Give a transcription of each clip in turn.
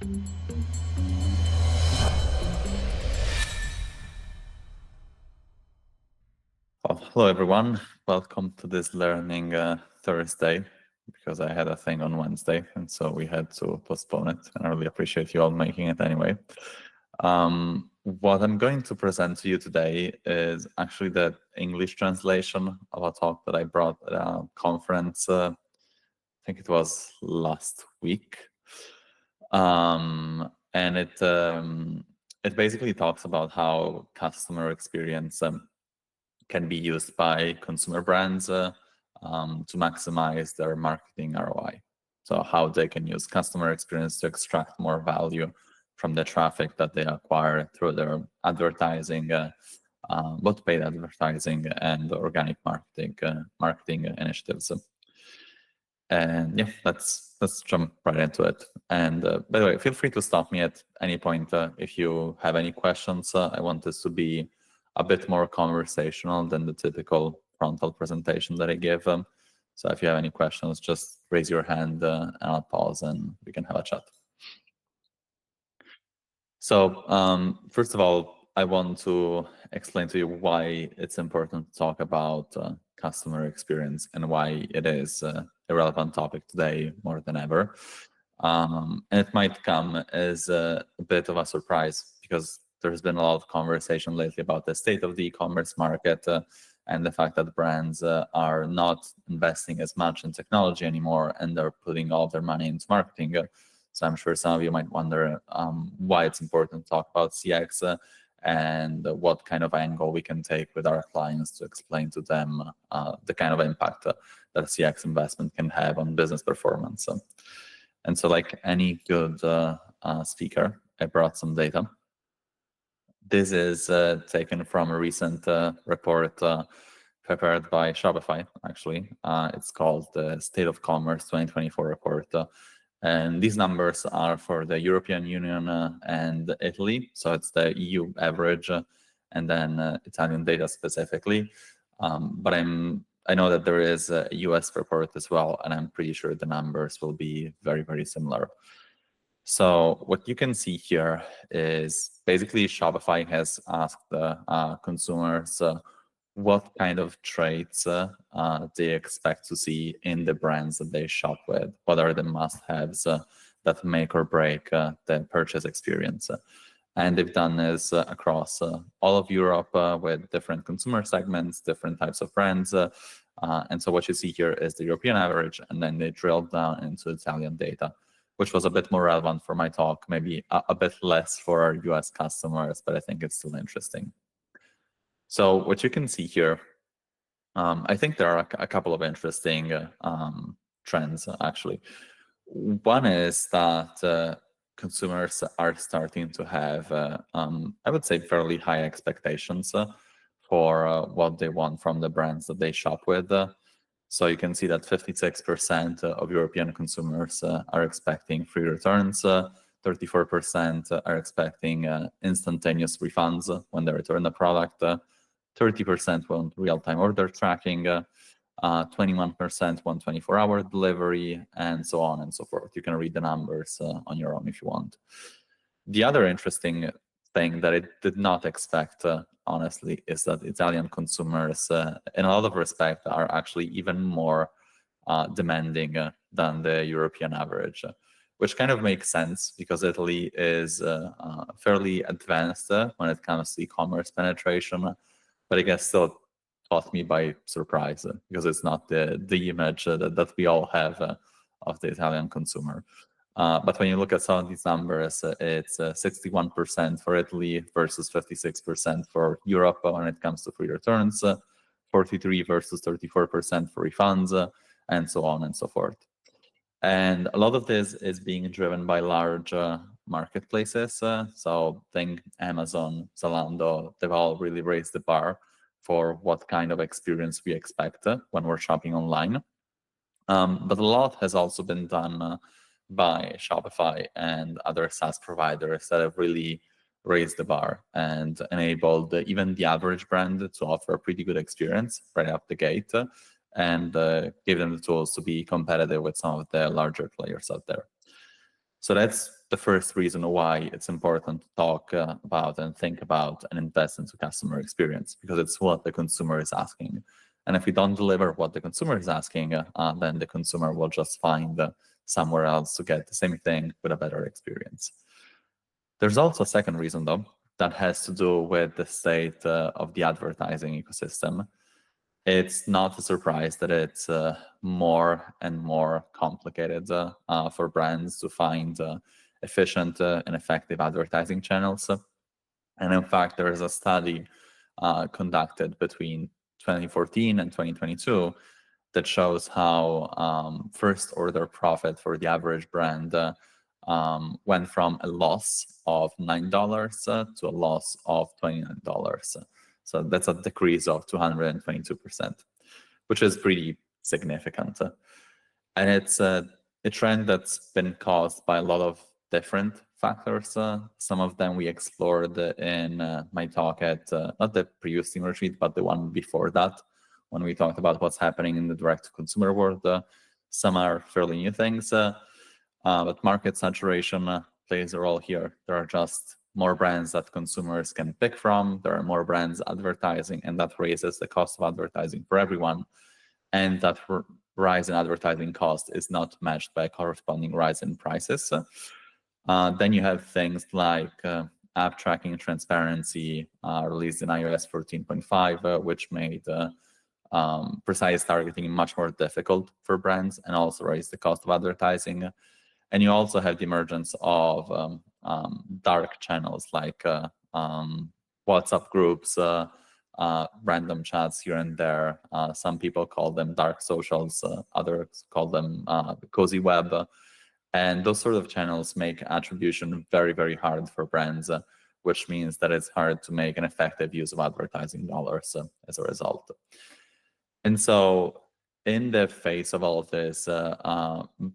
Well, hello, everyone. Welcome to this Learning Thursday, because I had a thing on Wednesday, and so we had to postpone it, and I really appreciate you all making it anyway. What I'm going to present to you today is actually the English translation of a talk that I brought at a conference, I think it was last week. And it basically talks about how customer experience can be used by consumer brands to maximize their marketing ROI. So how they can use customer experience to extract more value from the traffic that they acquire through their advertising, both paid advertising and organic marketing initiatives. And yeah, let's jump right into it. And by the way, feel free to stop me at any point if you have any questions. I want this to be a bit more conversational than the typical frontal presentation that I give. So if you have any questions, just raise your hand and I'll pause and we can have a chat. So first of all, I want to explain to you why it's important to talk about customer experience and why it is a relevant topic today more than ever. And it might come as a bit of a surprise because there's been a lot of conversation lately about the state of the e-commerce market and the fact that brands are not investing as much in technology anymore and they're putting all their money into marketing. So I'm sure some of you might wonder why it's important to talk about CX and what kind of angle we can take with our clients to explain to them the kind of impact that CX investment can have on business performance. And so like any good speaker, I brought some data. This is taken from a recent report prepared by Shopify, actually. It's called the State of Commerce 2024 report. And these numbers are for the European Union and Italy. So it's the EU average and then Italian data specifically. But I know that there is a US report as well, and I'm pretty sure the numbers will be very, very similar. So what you can see here is basically Shopify has asked consumers what kind of traits they expect to see in the brands that they shop with. What are the must-haves that make or break the purchase experience? And they've done this across all of Europe with different consumer segments, different types of brands. And so what you see here is the European average, and then they drilled down into Italian data, which was a bit more relevant for my talk, maybe a bit less for our US customers, but I think it's still interesting. So what you can see here, I think there are a couple of interesting trends, actually. One is that consumers are starting to have, I would say, fairly high expectations for what they want from the brands that they shop with. So you can see that 56% of European consumers are expecting free returns, 34% are expecting instantaneous refunds when they return the product, 30% want real-time order tracking, 21% want 24-hour delivery, and so on and so forth. You can read the numbers on your own if you want. The other interesting thing that I did not expect, honestly, is that Italian consumers, in a lot of respects, are actually even more demanding than the European average, which kind of makes sense because Italy is fairly advanced when it comes to e-commerce penetration, but I guess still caught me by surprise because it's not the image that we all have of the Italian consumer. But when you look at some of these numbers, it's 61% for Italy versus 56% for Europe when it comes to free returns, 43 versus 34% for refunds, and so on and so forth. And a lot of this is being driven by large marketplaces. So think Amazon, Zalando, they've all really raised the bar for what kind of experience we expect when we're shopping online. But a lot has also been done by Shopify and other SaaS providers that have really raised the bar and enabled even the average brand to offer a pretty good experience right up the gate and give them the tools to be competitive with some of the larger players out there. So that's the first reason why it's important to talk about and think about and invest into customer experience, because it's what the consumer is asking. And if we don't deliver what the consumer is asking, then the consumer will just find somewhere else to get the same thing with a better experience. There's also a second reason, though, that has to do with the state of the advertising ecosystem. It's not a surprise that it's more and more complicated for brands to find efficient and effective advertising channels. And in fact, there is a study conducted between 2014 and 2022 that shows how first order profit for the average brand went from a loss of $9 to a loss of $29. So that's a decrease of 222%, which is pretty significant. And it's a trend that's been caused by a lot of different factors. Some of them we explored in my talk at not the previous team retreat, but the one before that, when we talked about what's happening in the direct-to-consumer world. Some are fairly new things, but market saturation plays a role here. There are just more brands that consumers can pick from. There are more brands advertising, and that raises the cost of advertising for everyone. And that rise in advertising cost is not matched by a corresponding rise in prices. Then you have things like app tracking transparency released in iOS 14.5, which made precise targeting much more difficult for brands and also raised the cost of advertising. And you also have the emergence of dark channels like WhatsApp groups, random chats here and there. Some people call them dark socials, others call them cozy web. And those sort of channels make attribution very, very hard for brands, which means that it's hard to make an effective use of advertising dollars as a result. And so in the face of all of this,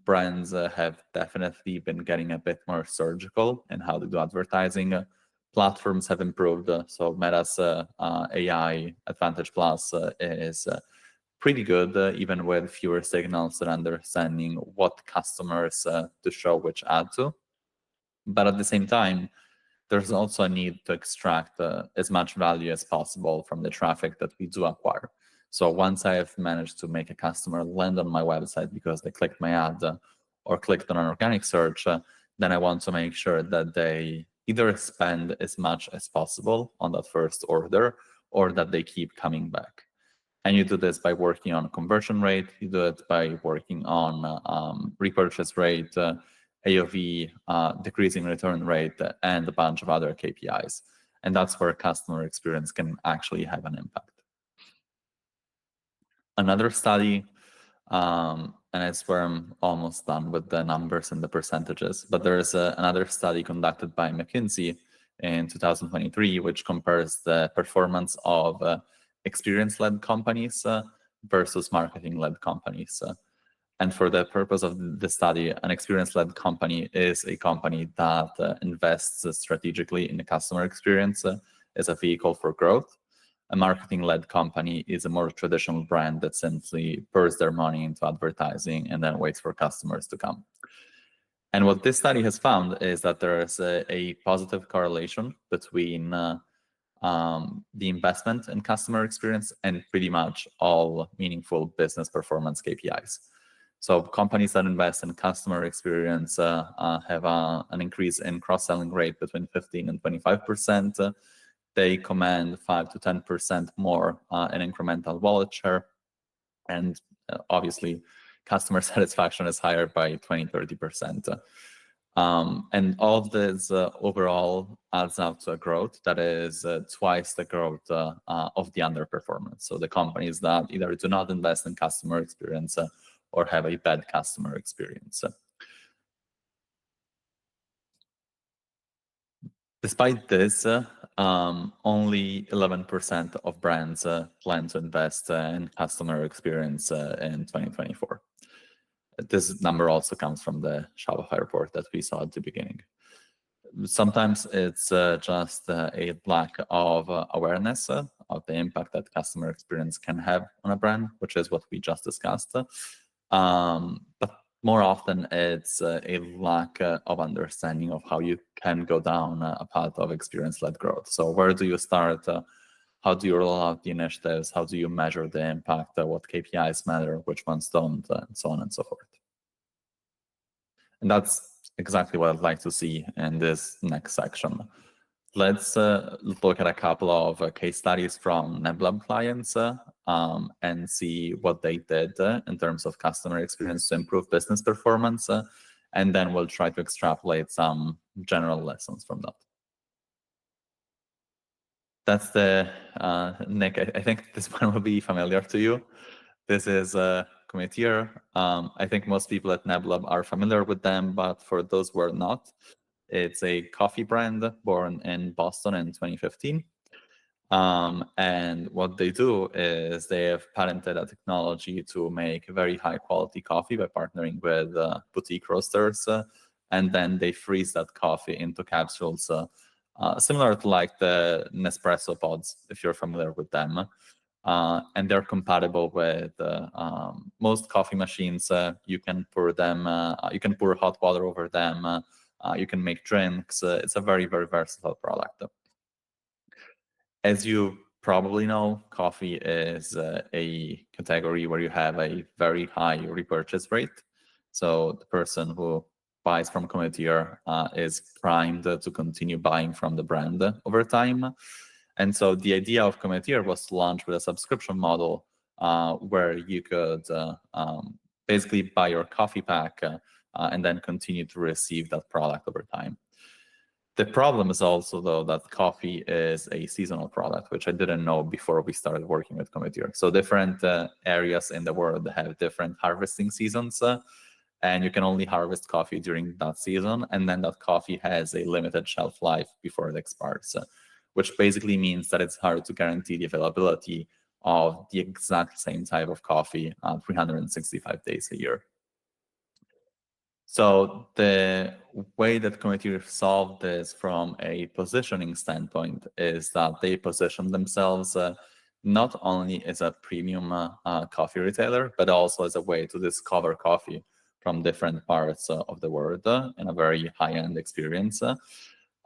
brands have definitely been getting a bit more surgical in how to do advertising. Platforms have improved. So Meta's AI Advantage Plus is pretty good, even with fewer signals and understanding what customers to show which ad to. But at the same time, there's also a need to extract as much value as possible from the traffic that we do acquire. So once I have managed to make a customer land on my website because they clicked my ad or clicked on an organic search, then I want to make sure that they either spend as much as possible on that first order or that they keep coming back. And you do this by working on conversion rate, you do it by working on repurchase rate, AOV, decreasing return rate, and a bunch of other KPIs. And that's where customer experience can actually have an impact. Another study, and it's where I'm almost done with the numbers and the percentages, but there's another study conducted by McKinsey in 2023, which compares the performance of experience-led companies versus marketing-led companies. And for the purpose of the study, an experience-led company is a company that invests strategically in the customer experience as a vehicle for growth. A marketing-led company is a more traditional brand that simply pours their money into advertising and then waits for customers to come. And what this study has found is that there is a positive correlation between the investment in customer experience and pretty much all meaningful business performance KPIs. So companies that invest in customer experience have an increase in cross-selling rate between 15 and 25%. They command 5 to 10% more in incremental wallet share. And obviously, customer satisfaction is higher by 20, 30%. And all of this overall adds up to a growth that is twice the growth of the underperformance. So the companies that either do not invest in customer experience or have a bad customer experience. Despite this, only 11% of brands plan to invest in customer experience in 2024. This number also comes from the Shopify report that we saw at the beginning. Sometimes it's just a lack of awareness of the impact that customer experience can have on a brand, which is what we just discussed. But more often it's a lack of understanding of how you can go down a path of experience-led growth. So where do you start? How do you roll out the initiatives? How do you measure the impact? What KPIs matter? Which ones don't? And so on and so forth. And that's exactly what I'd like to see in this next section. Let's look at a couple of case studies from NebLab clients and see what they did in terms of customer experience to improve business performance. And then we'll try to extrapolate some general lessons from that. That's the, Nick, I think this one will be familiar to you. This is Cometeer. I think most people at NebLab are familiar with them, but for those who are not, it's a coffee brand born in Boston in 2015. And what they do is they have patented a technology to make very high quality coffee by partnering with boutique roasters. And then they freeze that coffee into capsules, similar to like the Nespresso pods, if you're familiar with them. And they're compatible with most coffee machines. You can pour them, you can pour hot water over them. You can make drinks. It's a very, very versatile product. As you probably know, coffee is a category where you have a very high repurchase rate. So the person who buys from Cometeer is primed to continue buying from the brand over time. And so the idea of Cometeer was to launch with a subscription model where you could basically buy your coffee pack and then continue to receive that product over time. The problem is also, though, that coffee is a seasonal product, which I didn't know before we started working with Cometeer. So different areas in the world have different harvesting seasons, and you can only harvest coffee during that season, and then that coffee has a limited shelf life before it expires, which basically means that it's hard to guarantee the availability of the exact same type of coffee 365 days a year. So the way that Cometeer solved this from a positioning standpoint is that they position themselves not only as a premium coffee retailer, but also as a way to discover coffee from different parts of the world in a very high-end experience.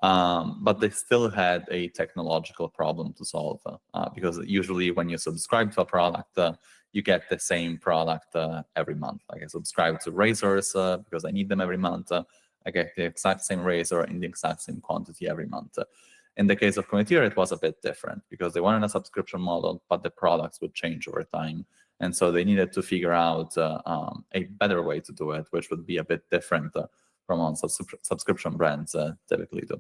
But they still had a technological problem to solve because usually when you subscribe to a product, you get the same product every month. Like I subscribe to razors because I need them every month. I get the exact same razor in the exact same quantity every month. In the case of Cometeer, it was a bit different because they wanted a subscription model, but the products would change over time. And so they needed to figure out a better way to do it, which would be a bit different from what subscription brands typically do.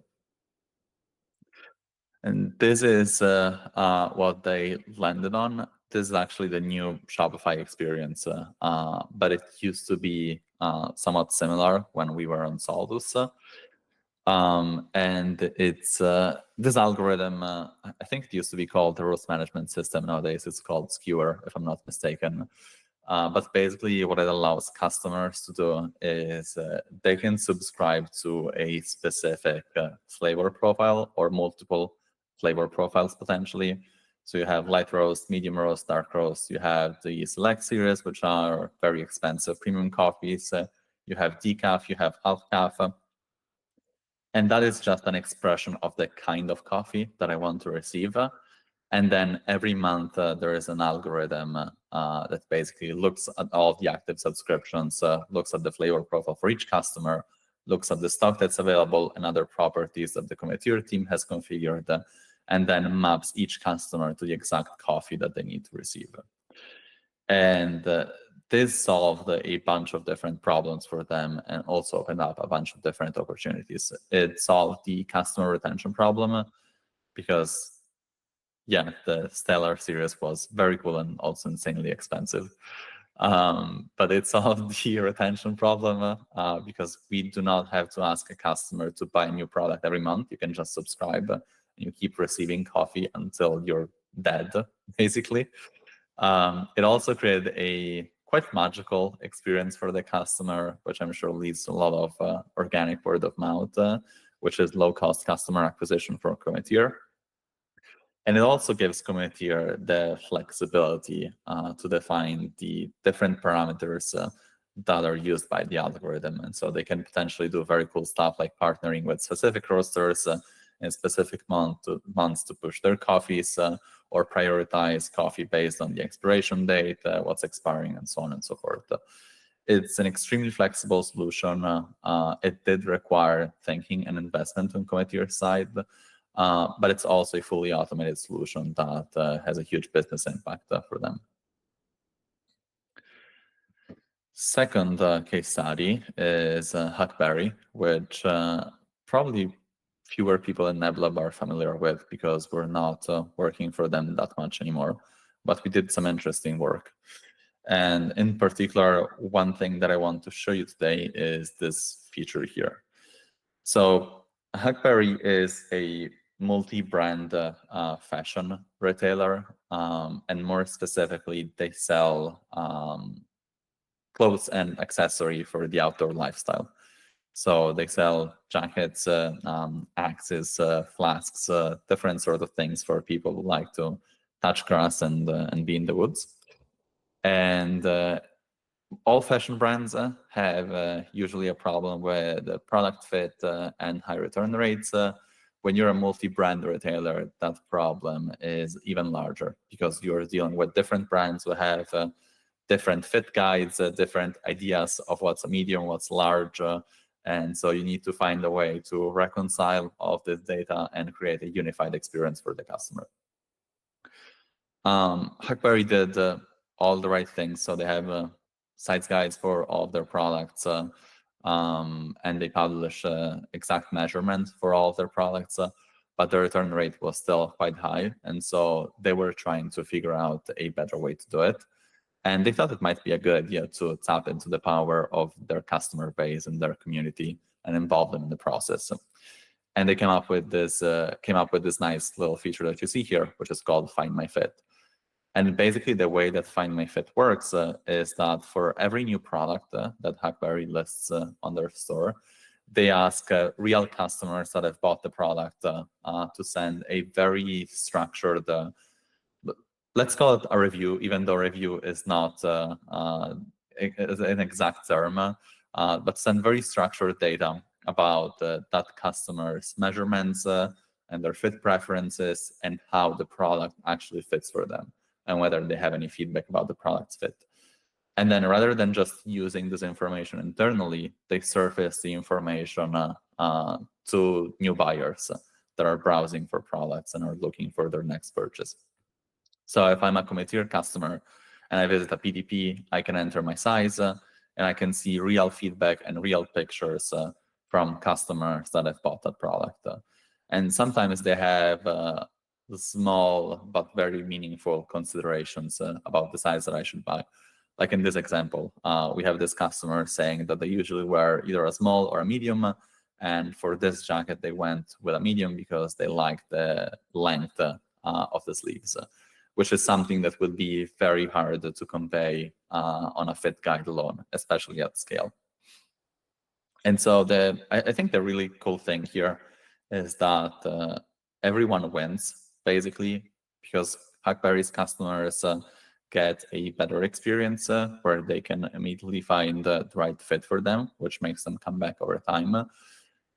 And this is what they landed on. This is actually the new Shopify experience, but it used to be somewhat similar when we were on Saldus. And it's this algorithm, I think it used to be called the roast management system. Nowadays it's called Skewer, if I'm not mistaken. But basically what it allows customers to do is they can subscribe to a specific flavor profile or multiple flavor profiles potentially. So you have light roast, medium roast, dark roast. You have the select series, which are very expensive premium coffees. You have decaf, you have half calf. And that is just an expression of the kind of coffee that I want to receive. And then every month there is an algorithm that basically looks at all the active subscriptions, looks at the flavor profile for each customer, looks at the stock that's available and other properties that the Cometeer team has configured, and then maps each customer to the exact coffee that they need to receive. And this solved a bunch of different problems for them and also opened up a bunch of different opportunities. It solved the customer retention problem because, yeah, the Stellar series was very cool and also insanely expensive. But it solved the retention problem because we do not have to ask a customer to buy a new product every month. You can just subscribe and you keep receiving coffee until you're dead, basically. It also created a quite magical experience for the customer, which I'm sure leads to a lot of organic word of mouth, which is low-cost customer acquisition for Cometeer. And it also gives Cometeer the flexibility to define the different parameters that are used by the algorithm. And so they can potentially do very cool stuff like partnering with specific roasters in specific months to push their coffees or prioritize coffee based on the expiration date, what's expiring, and so on and so forth. It's an extremely flexible solution. It did require thinking and investment on Cometeer's side, but it's also a fully automated solution that has a huge business impact for them. Second case study is Huckberry, which probably fewer people in NebLab are familiar with because we're not working for them that much anymore, but we did some interesting work. And in particular, one thing that I want to show you today is this feature here. So Huckberry is a multi-brand fashion retailer, and more specifically, they sell clothes and accessory for the outdoor lifestyle. So they sell jackets, axes, flasks, different sort of things for people who like to touch grass and be in the woods. And all fashion brands have usually a problem with product fit and high return rates. When you're a multi-brand retailer, that problem is even larger because you're dealing with different brands who have different fit guides, different ideas of what's a medium, what's large. And so you need to find a way to reconcile all of this data and create a unified experience for the customer. Huckberry did all the right things. So they have size guides for all of their products, and they publish exact measurements for all of their products, but the return rate was still quite high. And so they were trying to figure out a better way to do it. And they thought it might be a good idea to tap into the power of their customer base and their community and involve them in the process. And they came up with this nice little feature that you see here, which is called Find My Fit. And basically, the way that Find My Fit works is that for every new product that Huckberry lists on their store, they ask real customers that have bought the product to send a very structured, let's call it a review, even though review is not an exact term, but send very structured data about that customer's measurements and their fit preferences and how the product actually fits for them and whether they have any feedback about the product's fit. And then rather than just using this information internally, they surface the information to new buyers that are browsing for products and are looking for their next purchase. So if I'm a Cometeer customer and I visit a PDP, I can enter my size and I can see real feedback and real pictures from customers that have bought that product. And sometimes they have small but very meaningful considerations about the size that I should buy. Like in this example, we have this customer saying that they usually wear either a small or a medium, and for this jacket they went with a medium because they like the length of the sleeves, which is something that would be very hard to convey on a fit guide alone, especially at scale. And so I think the really cool thing here is that everyone wins, basically, because Huckberry's customers get a better experience where they can immediately find the right fit for them, which makes them come back over time.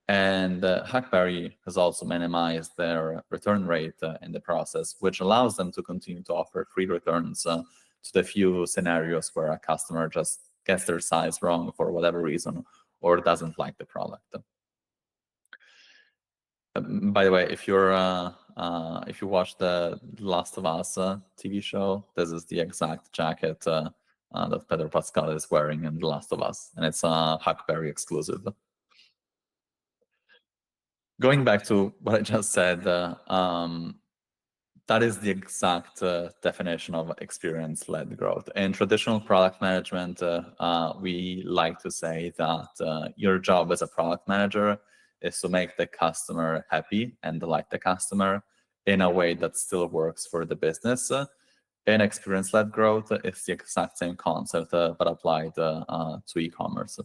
And Huckberry has also minimized their return rate in the process, which allows them to continue to offer free returns to the few scenarios where a customer just gets their size wrong for whatever reason or doesn't like the product. By the way, if you watch the Last of Us TV show, this is the exact jacket that Pedro Pascal is wearing in The Last of Us, and it's a Huckberry exclusive. Going back to what I just said, that is the exact definition of experience-led growth. In traditional product management, we like to say that your job as a product manager is to make the customer happy and delight the customer in a way that still works for the business. In experience-led growth, it's the exact same concept, but applied to e-commerce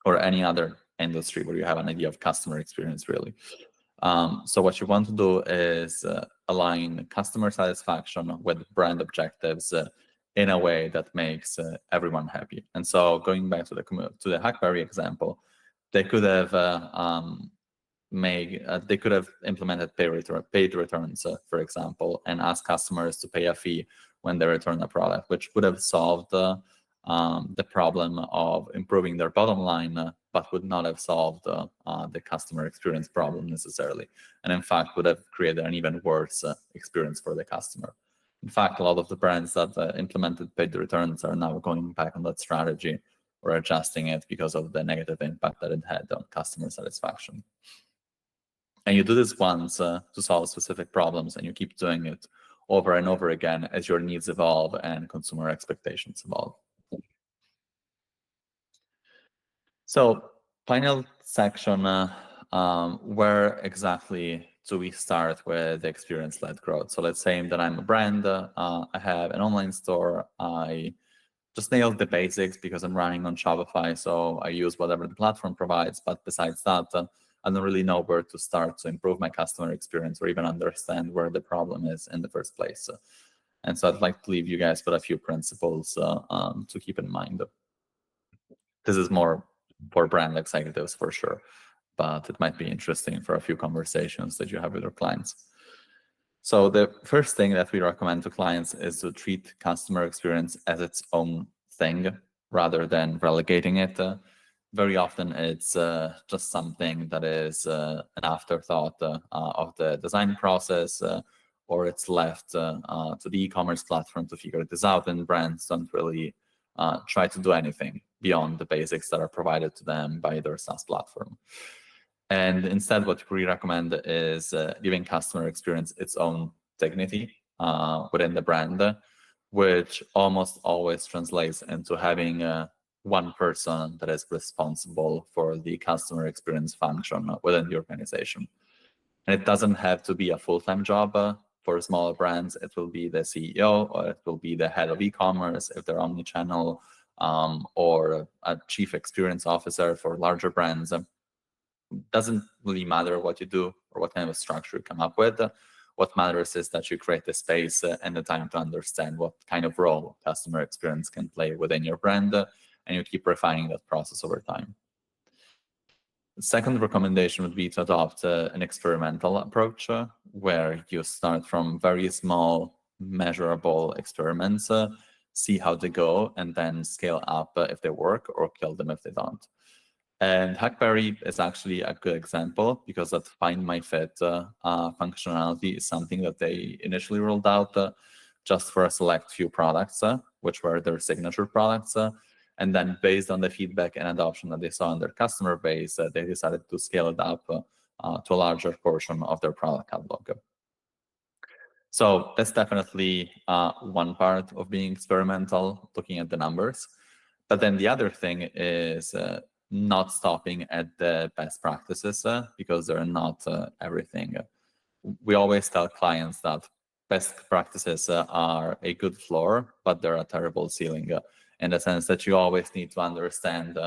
or any other industry where you have an idea of customer experience, really. So what you want to do is align customer satisfaction with brand objectives in a way that makes everyone happy. And so going back to the Huckberry example, they could have they could have implemented paid returns, for example, and asked customers to pay a fee when they return a product, which would have solved the problem of improving their bottom line, but would not have solved the customer experience problem necessarily, and in fact would have created an even worse experience for the customer. In fact, a lot of the brands that implemented paid returns are now going back on that strategy or adjusting it because of the negative impact that it had on customer satisfaction. And you do this once to solve specific problems, and you keep doing it over and over again as your needs evolve and consumer expectations evolve. So final section, where exactly do we start with the experience-led growth? So let's say that I'm a brand, I have an online store, I just nailed the basics because I'm running on Shopify, so I use whatever the platform provides. But besides that, I don't really know where to start to improve my customer experience or even understand where the problem is in the first place. And so I'd like to leave you guys with a few principles to keep in mind. This is more for brand executives for sure, but it might be interesting for a few conversations that you have with your clients. So the first thing that we recommend to clients is to treat customer experience as its own thing rather than relegating it. Very often it's just something that is an afterthought of the design process, or it's left to the e-commerce platform to figure this out, and brands don't really try to do anything beyond the basics that are provided to them by their SaaS platform. And instead, what we recommend is giving customer experience its own dignity within the brand, which almost always translates into having one person that is responsible for the customer experience function within the organization. And it doesn't have to be a full-time job. For smaller brands, it will be the CEO, or it will be the head of e-commerce if they're omnichannel, or a chief experience officer for larger brands. Doesn't really matter what you do or what kind of a structure you come up with. What matters is that you create the space and the time to understand what kind of role customer experience can play within your brand, and you keep refining that process over time. The second recommendation would be to adopt an experimental approach where you start from very small, measurable experiments, see how they go, and then scale up if they work or kill them if they don't. And Huckberry is actually a good example because that Find My Fit functionality is something that they initially rolled out just for a select few products, which were their signature products. And then based on the feedback and adoption that they saw in their customer base, they decided to scale it up to a larger portion of their product catalog. So that's definitely one part of being experimental, looking at the numbers. But then the other thing is not stopping at the best practices because they're not everything. We always tell clients that best practices are a good floor, but they're a terrible ceiling, in the sense that you always need to understand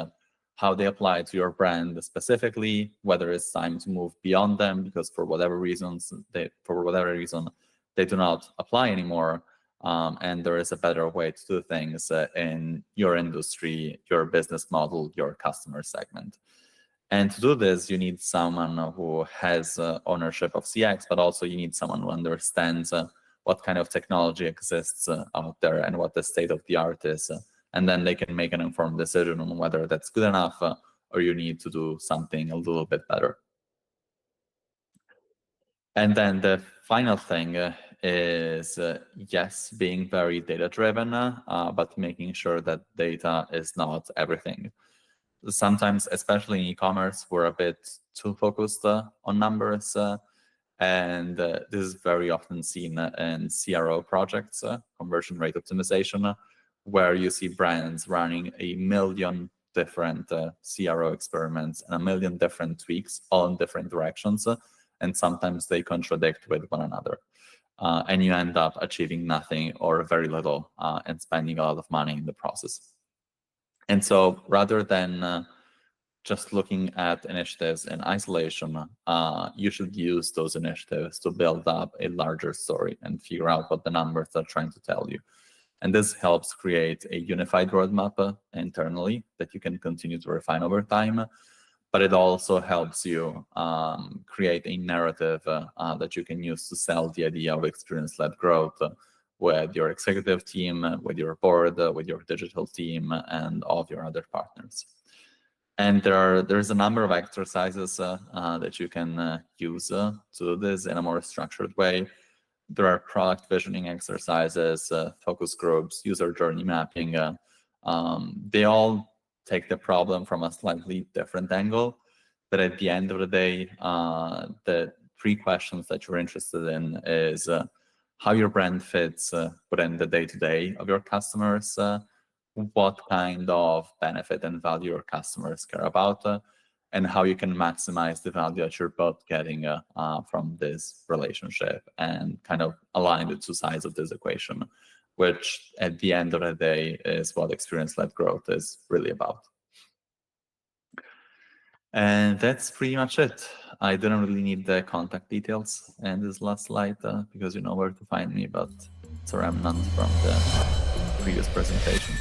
how they apply to your brand specifically, whether it's time to move beyond them because for whatever reason they do not apply anymore. And there is a better way to do things in your industry, your business model, your customer segment. And to do this, you need someone who has ownership of CX, but also you need someone who understands what kind of technology exists out there and what the state of the art is. And then they can make an informed decision on whether that's good enough or you need to do something a little bit better. And then the final thing is, yes, being very data-driven, but making sure that data is not everything. Sometimes, especially in e-commerce, we're a bit too focused on numbers, and this is very often seen in CRO projects, conversion rate optimization, where you see brands running 1 million different CRO experiments and 1 million different tweaks, all in different directions, and sometimes they contradict with one another. And you end up achieving nothing or very little and spending a lot of money in the process. And so rather than just looking at initiatives in isolation, you should use those initiatives to build up a larger story and figure out what the numbers are trying to tell you. And this helps create a unified roadmap internally that you can continue to refine over time. But it also helps you create a narrative that you can use to sell the idea of experience-led growth with your executive team, with your board, with your digital team, and all of your other partners. And there's a number of exercises that you can use to do this in a more structured way. There are product visioning exercises, focus groups, user journey mapping. They all take the problem from a slightly different angle. But at the end of the day, the three questions that you're interested in is how your brand fits within the day-to-day of your customers, what kind of benefit and value your customers care about, and how you can maximize the value that you're both getting from this relationship, and kind of align the two sides of this equation, which at the end of the day is what experience-led growth is really about. And that's pretty much it. I didn't really need the contact details in this last slide because you know where to find me, but it's a remnant from the previous presentation.